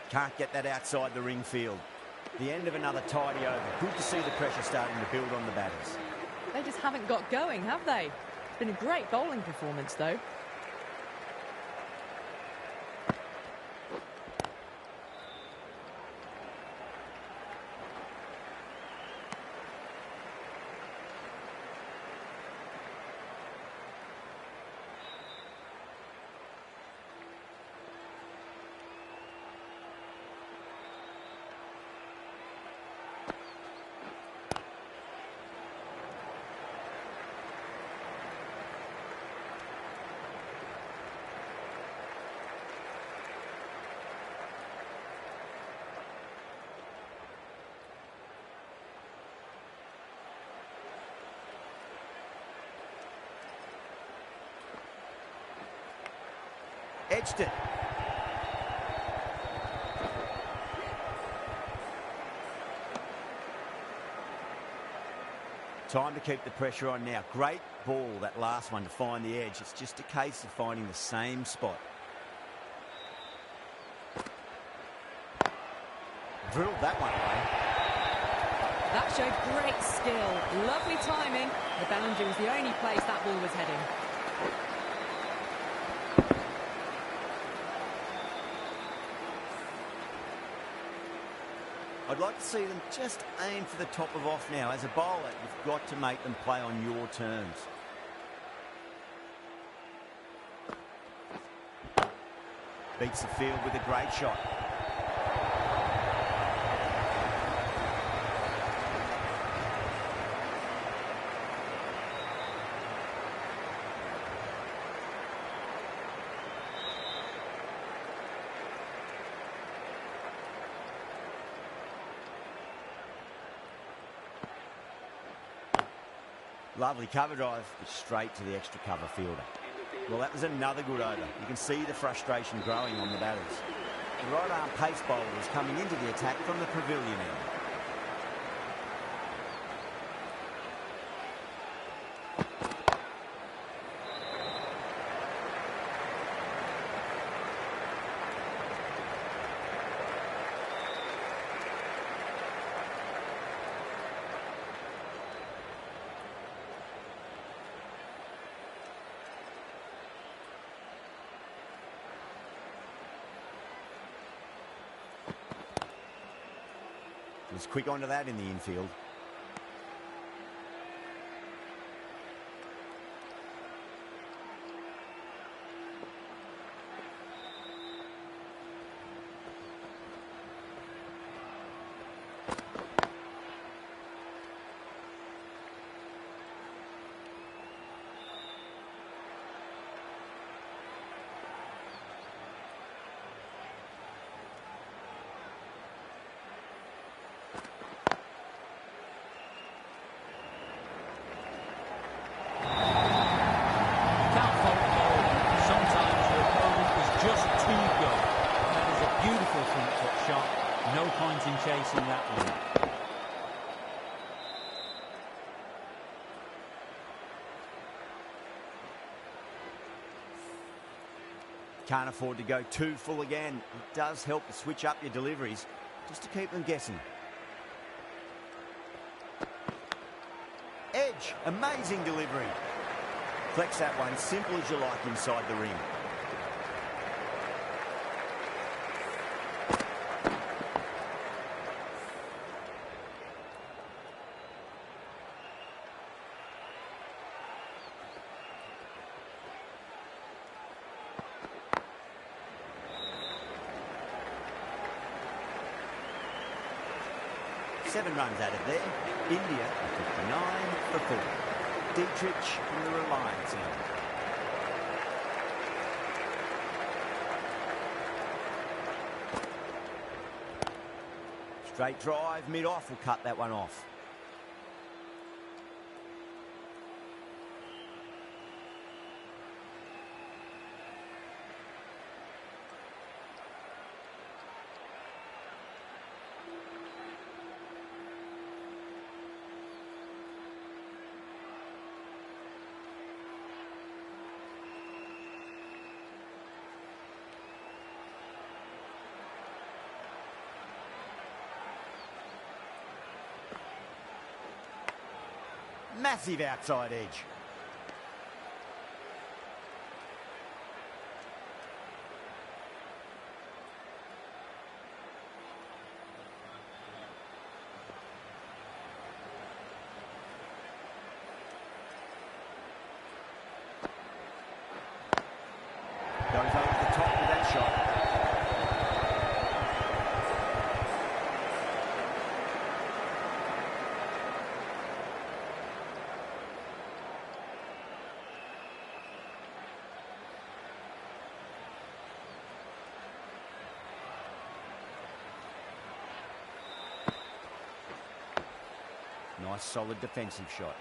Can't get that outside the ring field. The end of another tidy over. Good to see the pressure starting to build on the batters. They just haven't got going, have they? It's been a great bowling performance, though. Edged it. Time to keep the pressure on now. Great ball, that last one, to find the edge. It's just a case of finding the same spot. Drilled that one away. That showed great skill. Lovely timing. The boundary was the only place that ball was heading. I'd like to see them just aim for the top of off now. As a bowler, you've got to make them play on your terms. Beats the field with a great shot. Lovely cover drive, but straight to the extra cover fielder. Well, that was another good over. You can see the frustration growing on the batters. The right arm pace bowler is coming into the attack from the pavilion end. Was quick onto that in the infield. No point in chasing that one. Can't afford to go too full again. It does help to switch up your deliveries just to keep them guessing. Edge, amazing delivery. Flex that one, simple as you like inside the ring. Seven runs out of there. India are 59 for 4. Dietrich from the Reliance end. Straight drive, mid-off will cut that one off. Massive outside edge. Goes over the top with that shot. Nice solid defensive shot.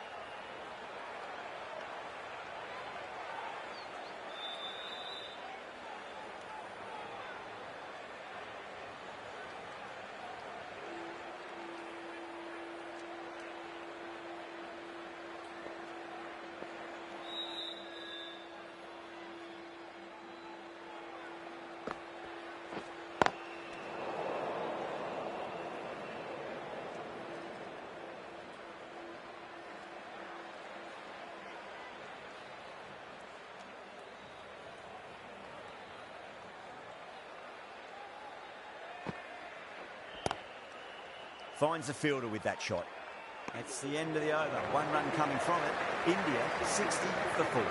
Finds the fielder with that shot. It's the end of the over. One run coming from it. India 60 for 4.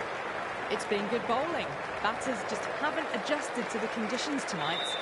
It's been good bowling. Batters just haven't adjusted to the conditions tonight.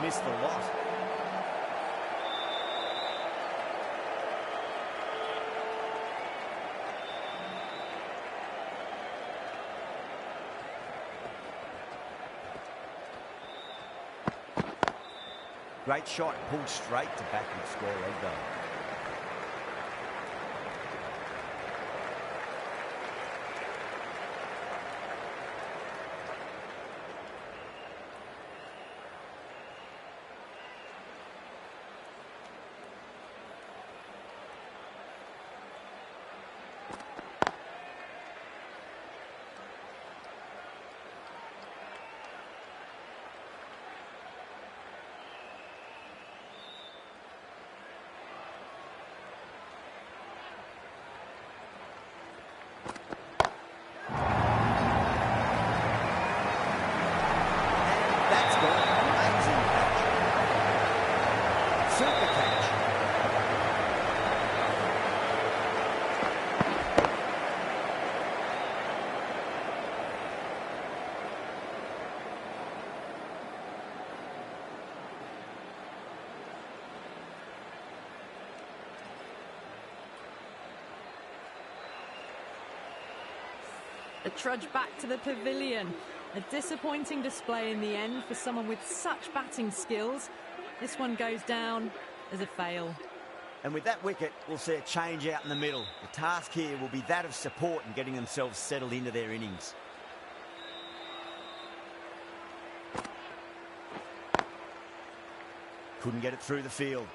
Missed the lot. Great shot, pulled straight to backward square leg though. A trudge back to the pavilion. A disappointing display in the end for someone with such batting skills. This one goes down as a fail. And with that wicket, we'll see a change out in the middle. The task here will be that of support and getting themselves settled into their innings. Couldn't get it through the field.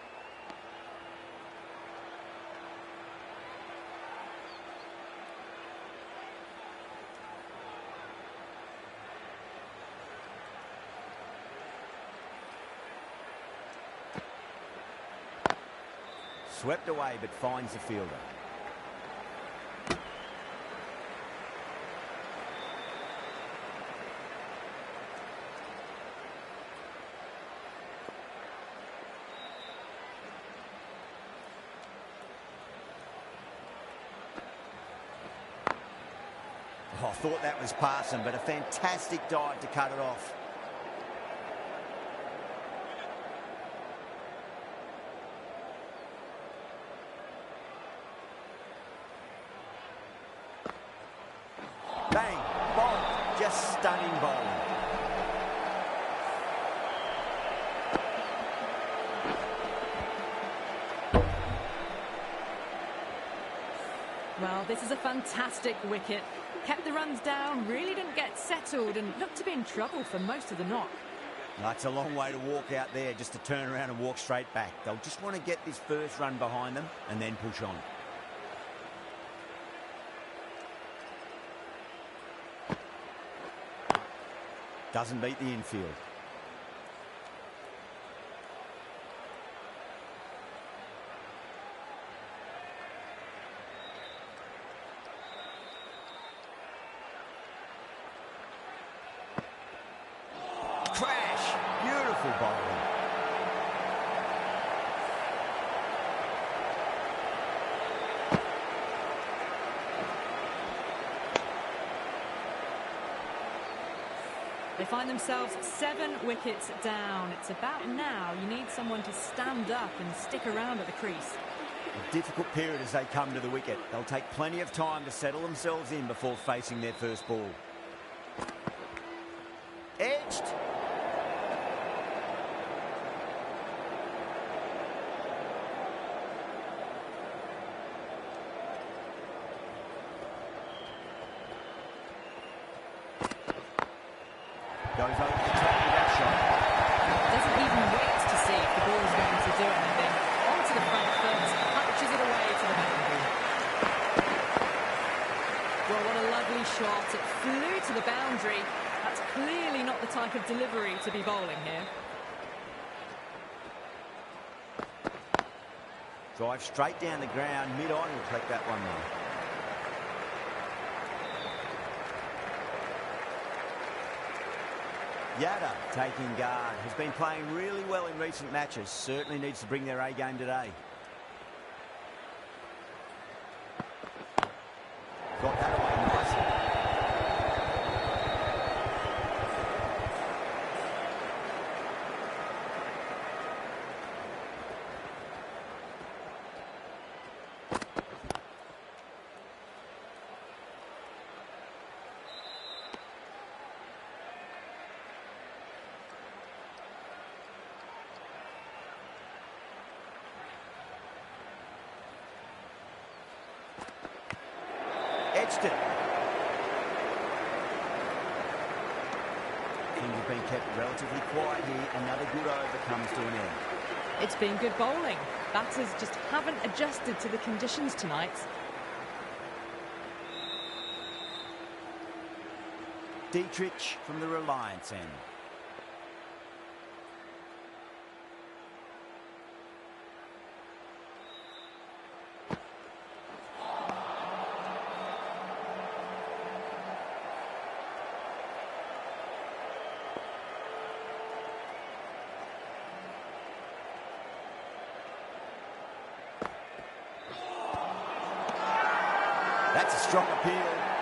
Swept away, but finds the fielder. Oh, I thought that was passing, but a fantastic dive to cut it off. Bang, bowled, just stunning bowling. Well, this is a fantastic wicket. Kept the runs down, really didn't get settled and looked to be in trouble for most of the knock. That's a long way to walk out there just to turn around and walk straight back. They'll just want to get this first run behind them and then push on. Doesn't beat the infield. Crash! Beautiful bowling. They find themselves 7 wickets down. It's about now you need someone to stand up and stick around at the crease. A difficult period as they come to the wicket. They'll take plenty of time to settle themselves in before facing their first ball. Edged. Goes over the top of that shot. Doesn't even wait to see if the ball's going to do anything. Onto the front foot, punches it away to the boundary. Well, what a lovely shot. It flew to the boundary. That's clearly not the type of delivery to be bowling here. Drive straight down the ground, mid-on, will collect that one though. Yada taking guard. Has been playing really well in recent matches. Certainly needs to bring their A game today. Got that away nicely. Edged it. Things have been kept relatively quiet here. Another good over comes to an end. It's been good bowling. Batters just haven't adjusted to the conditions tonight. Dietrich from the Reliance end. That's a strong appeal.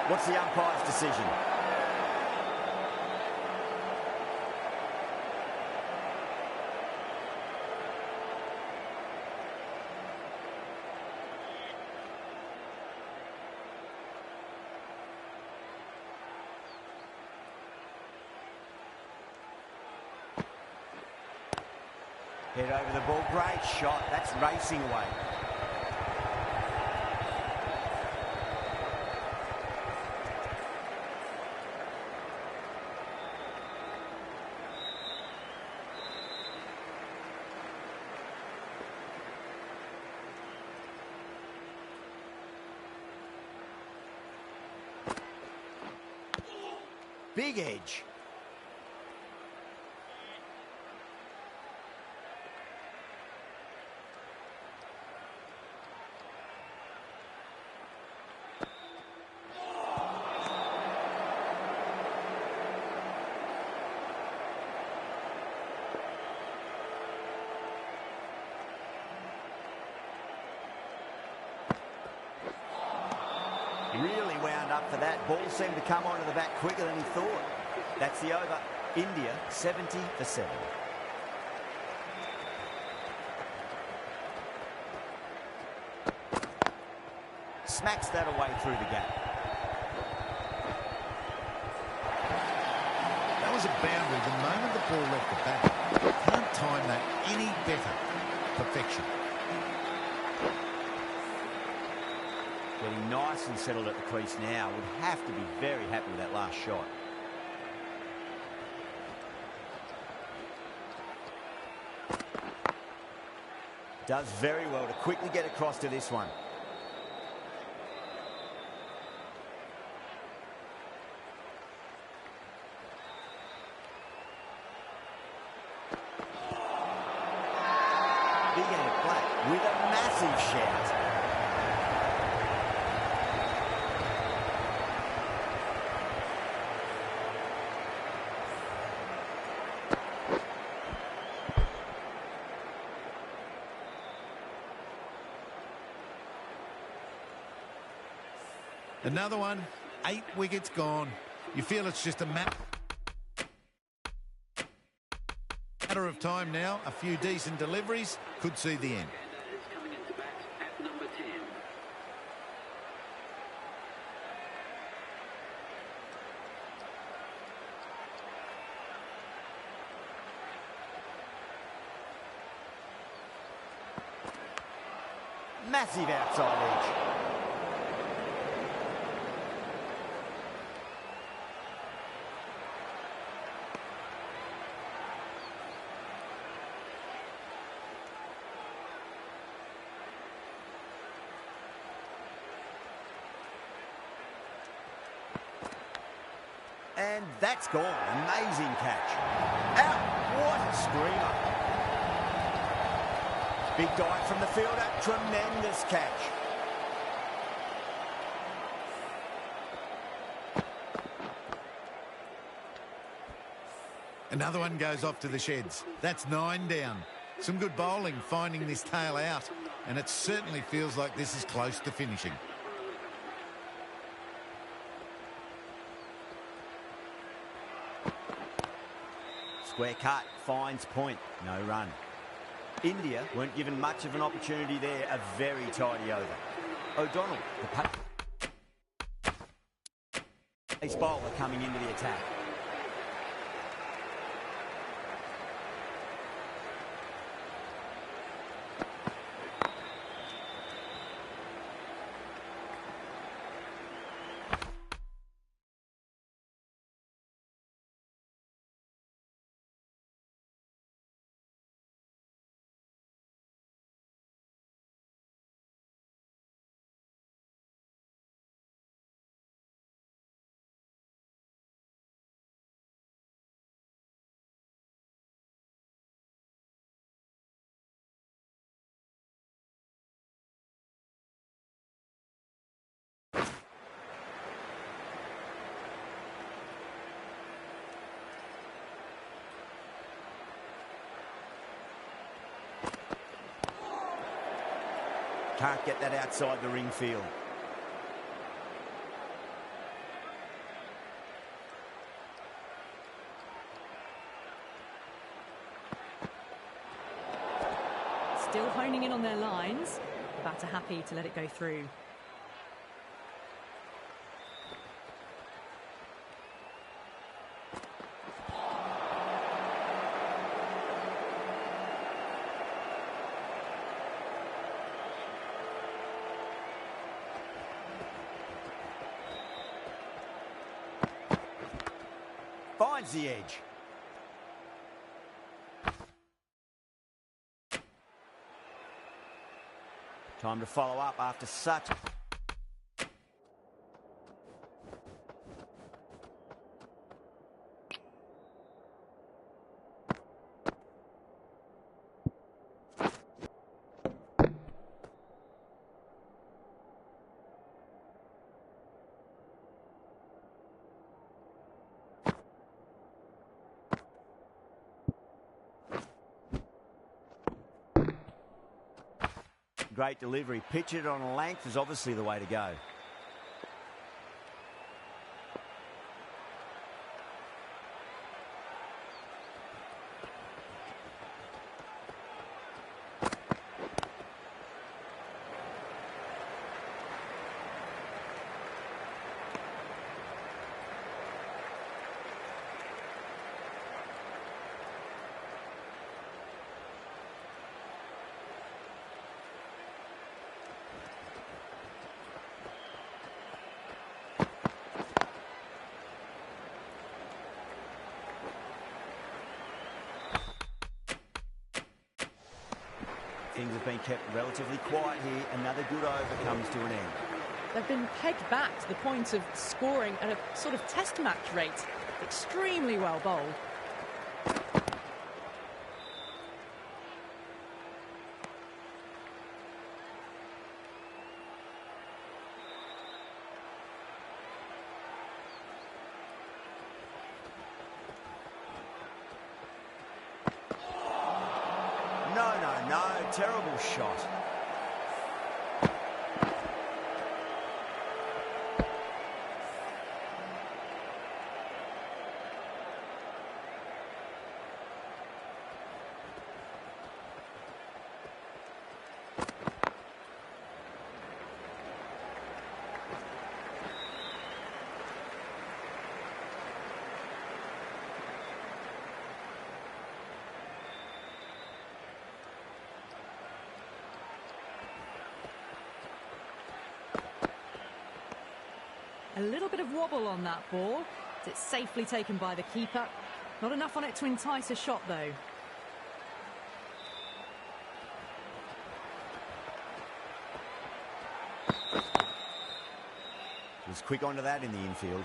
What's the umpire's decision? Head over the ball. Great shot. That's racing away. Big edge. Really wound up for that. Ball seemed to come onto the bat quicker than he thought. That's the over. India 70 for 7. Smacks that away through the gap. That was a boundary the moment the ball left the bat. Can't time that any better. Perfection. Getting nice and settled at the crease now. Would have to be very happy with that last shot. Does very well to quickly get across to this one. Big Ant Black with a massive shout. Another one, 8 wickets gone. You feel it's just a matter of time now. A few decent deliveries could see the end. Massive outside edge. And that's gone. Amazing catch. Out. What a screamer. Big dive from the fielder. Tremendous catch. Another one goes off to the sheds. That's 9 down. Some good bowling finding this tail out. And it certainly feels like this is close to finishing. Square cut, finds point, no run. India weren't given much of an opportunity there, a very tidy over. O'Donnell, the pace bowler coming into the attack. Can't get that outside the ring field. Still honing in on their lines. The batter happy to let it go through. Finds the edge. Time to follow up after such... Great delivery. Pitch it on a length is obviously the way to go. Things have been kept relatively quiet here. Another good over comes to an end. They've been pegged back to the point of scoring at a sort of test match rate. Extremely well bowled. No, terrible shot. A little bit of wobble on that ball. It's safely taken by the keeper. Not enough on it to entice a shot, though. Was quick onto that in the infield.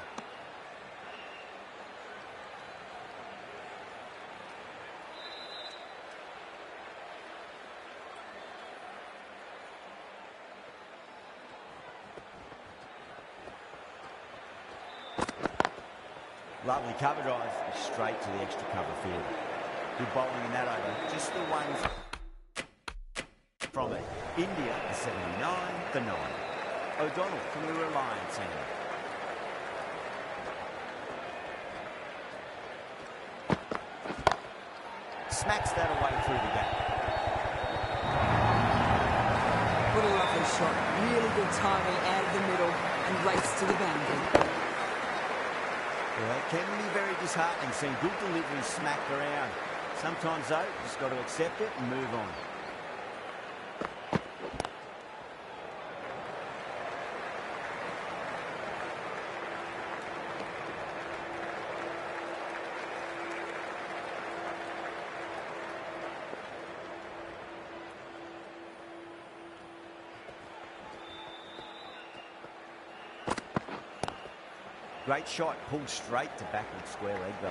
Lovely cover drive, straight to the extra cover field. Good bowling in that over. Just the ones from it. India, the 79, the 9. O'Donnell from the Reliance end. Smacks that away through the gap. What a lovely shot. Really good timing out of the middle and race to the boundary. Yeah, it can be very disheartening seeing good delivery smacked around. Sometimes, though, you just got to accept it and move on. Great shot, pulled straight to backward square leg though.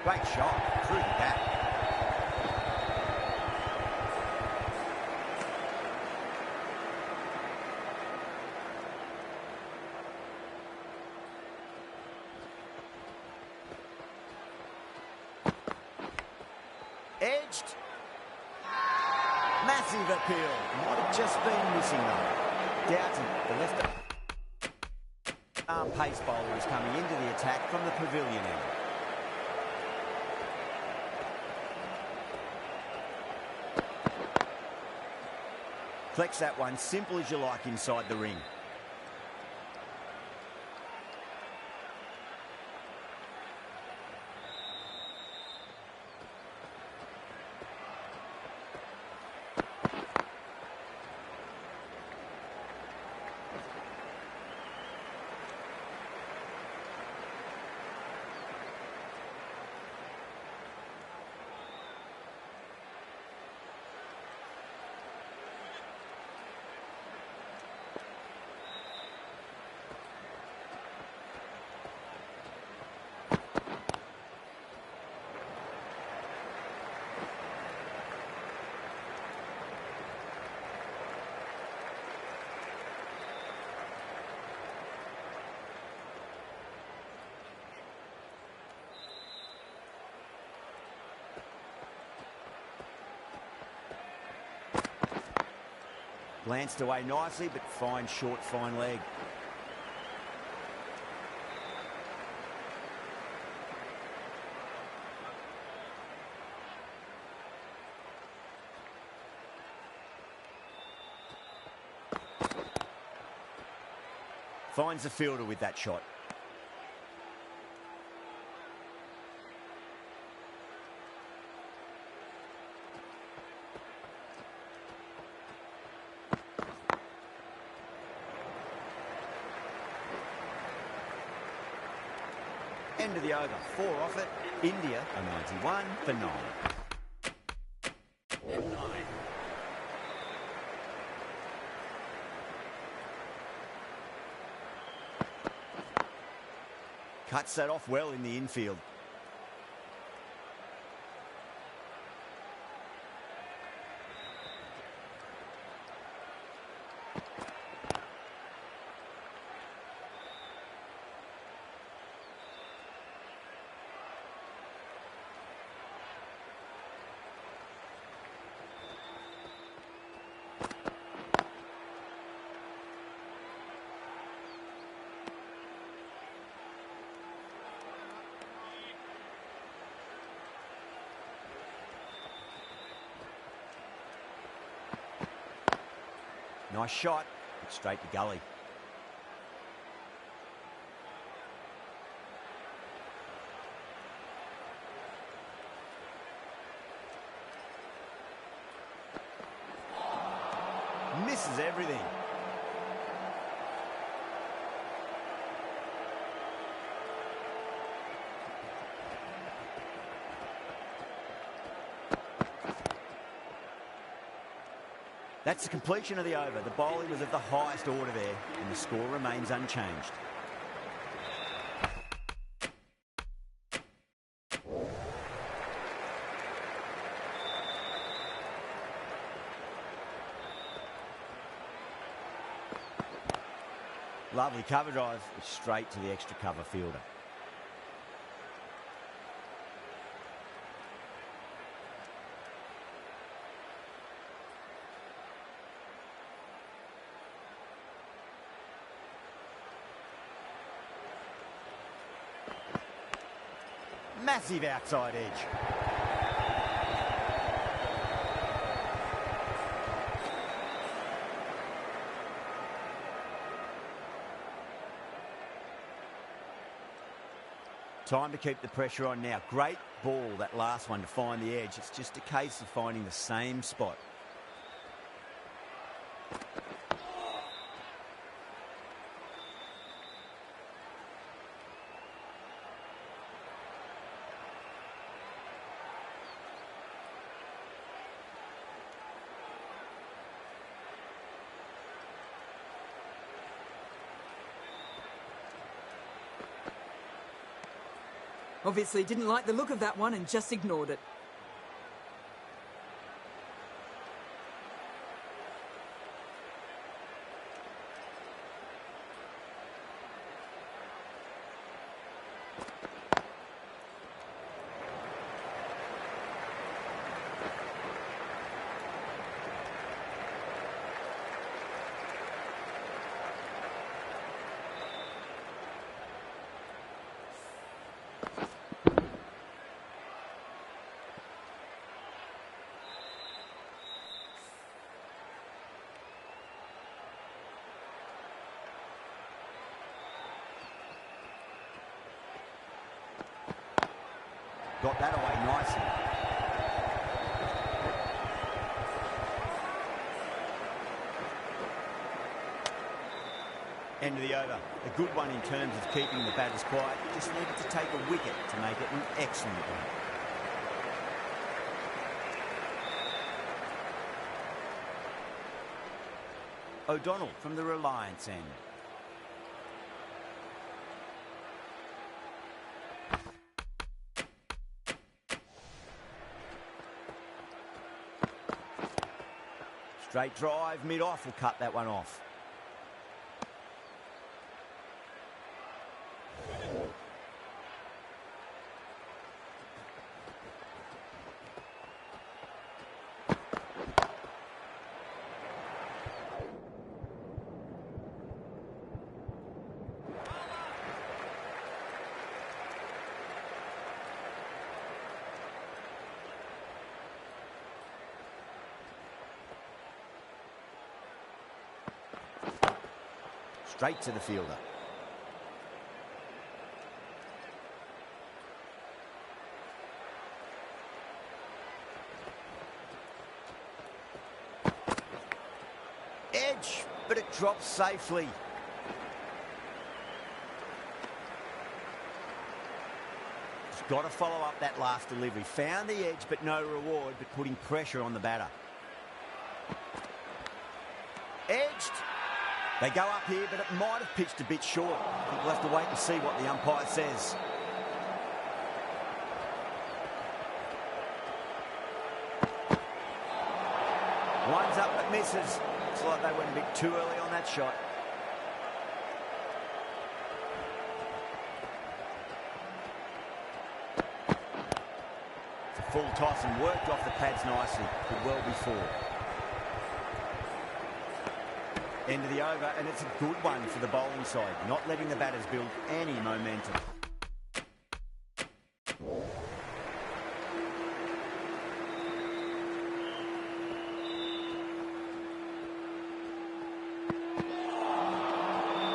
Great shot, through the gap. Edged. Massive appeal. Might have just been missing though. Doughty, the left arm pace bowler, is coming into the attack from the pavilion end. Flex that one, simple as you like inside the ring. Glanced away nicely, but fine short, fine leg. Finds the fielder with that shot. End of the over. 4 off it. India a 91 for 9. Cuts that off well in the infield. Nice shot, but straight to gully. Misses everything. That's the completion of the over. The bowling was of the highest order there, and the score remains unchanged. Lovely cover drive, straight to the extra cover fielder. Massive outside edge. Time to keep the pressure on now. Great ball, that last one, to find the edge. It's just a case of finding the same spot. Obviously didn't like the look of that one and just ignored it. Got that away nicely. End of the over. A good one in terms of keeping the batters quiet. Just needed to take a wicket to make it an excellent one. O'Donnell from the Reliance end. Straight drive, mid-off will cut that one off. straight to the fielder. Edge, but it drops safely. Got to follow up that last delivery. Found the edge, but no reward, but putting pressure on the batter. Edged. They go up here, but it might have pitched a bit short. I think we'll have to wait and see what the umpire says. One's up but misses. Looks like they went a bit too early on that shot. Full toss and worked off the pads nicely. Could well be four. End of the over, and it's a good one for the bowling side, not letting the batters build any momentum.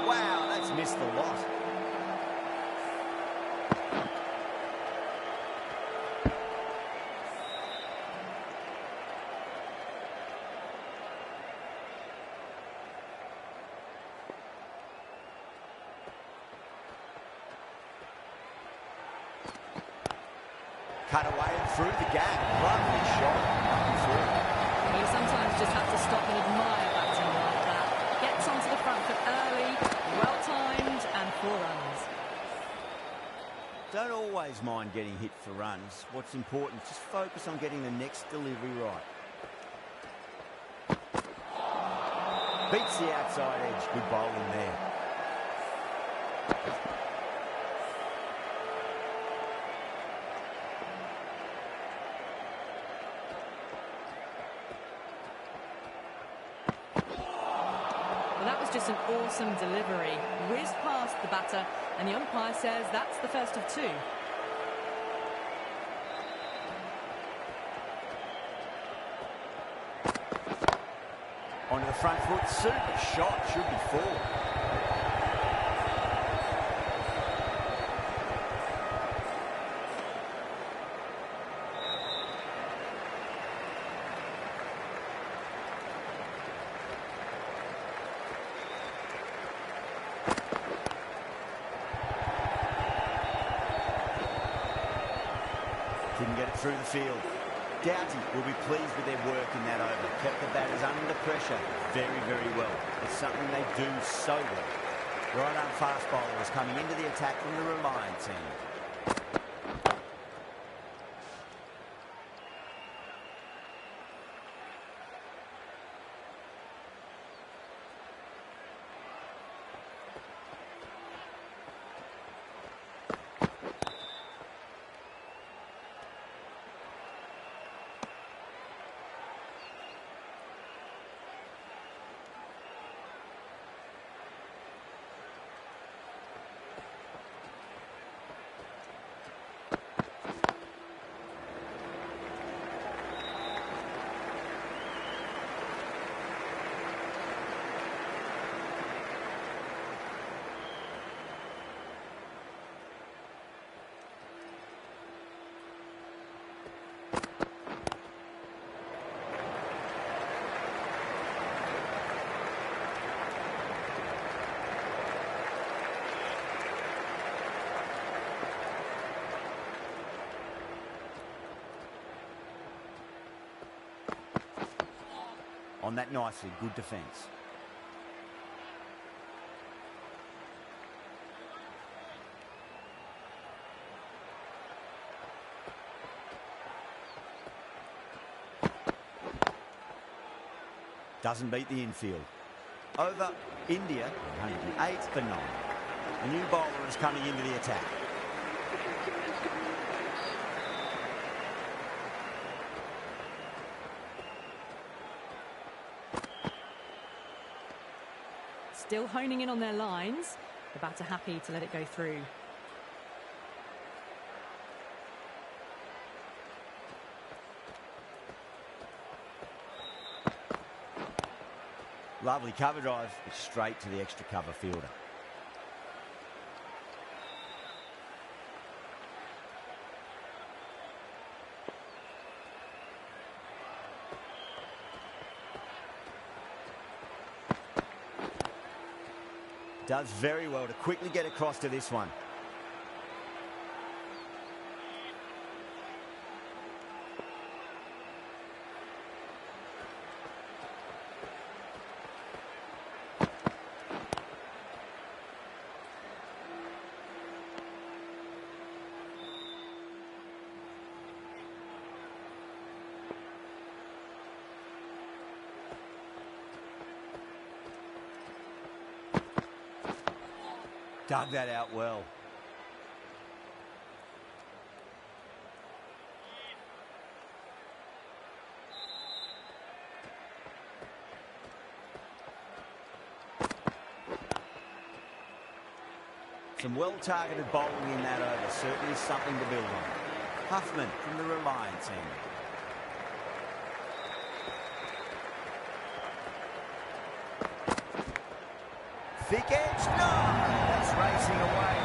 Wow, that's missed a lot. Cut away and through the gap. Lovely shot. You sometimes just have to stop and admire batting like that. Gets onto the front foot early, well timed, and 4 runs. Don't always mind getting hit for runs. What's important, just focus on getting the next delivery right. Beats the outside edge. Good bowling there. Just an awesome delivery. Whizzed past the batter, and the umpire says that's the first of 2. Onto the front foot. Super shot. Should be 4. Couldn't get it through the field. Doughty will be pleased with their work in that over. Kept the batters under pressure very, very well. It's something they do so well. Right-arm fast bowler is coming into the attack from the Reliance end. On that nicely, good defence. Doesn't beat the infield. Over India, 108 for 9. A new bowler is coming into the attack. Still honing in on their lines. The batter happy to let it go through. Lovely cover drive, but straight to the extra cover fielder. Does very well to quickly get across to this one. Dug that out well. Some well-targeted bowling in that over. Certainly something to build on. Huffman from the Reliance end. Thick edge, no! That's racing away.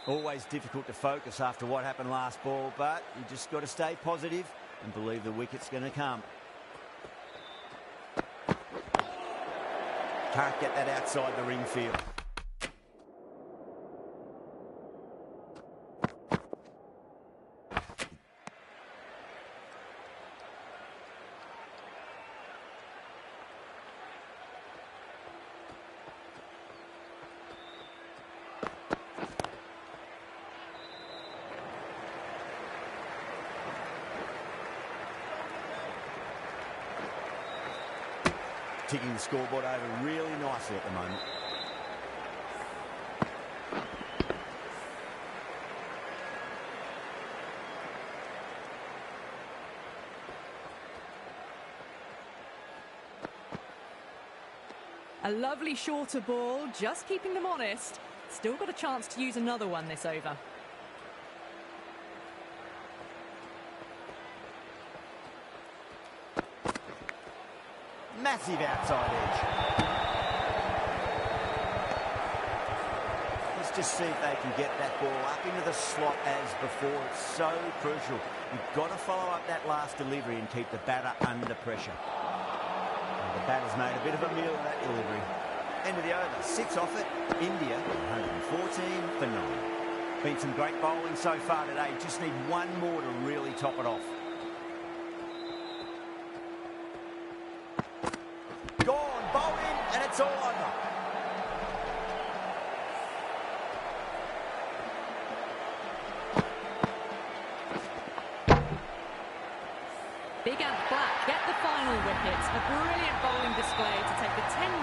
Always difficult to focus after what happened last ball, but you just got to stay positive and believe the wicket's going to come. Can't get that outside the ring field. Ticking the scoreboard over really nicely at the moment. A lovely shorter ball, just keeping them honest. Still got a chance to use another one this over. Massive outside edge. Let's just see if they can get that ball up into the slot as before. It's so crucial. You've got to follow up that last delivery and keep the batter under pressure. And the batter's made a bit of a meal of that delivery. End of the over. 6 off it. India 114 for 9. Been some great bowling so far today. Just need one more to really top it off. Gone, bowled in, and it's all over. Big Ant Black get the final wicket. A brilliant bowling display to take the 10 wickets.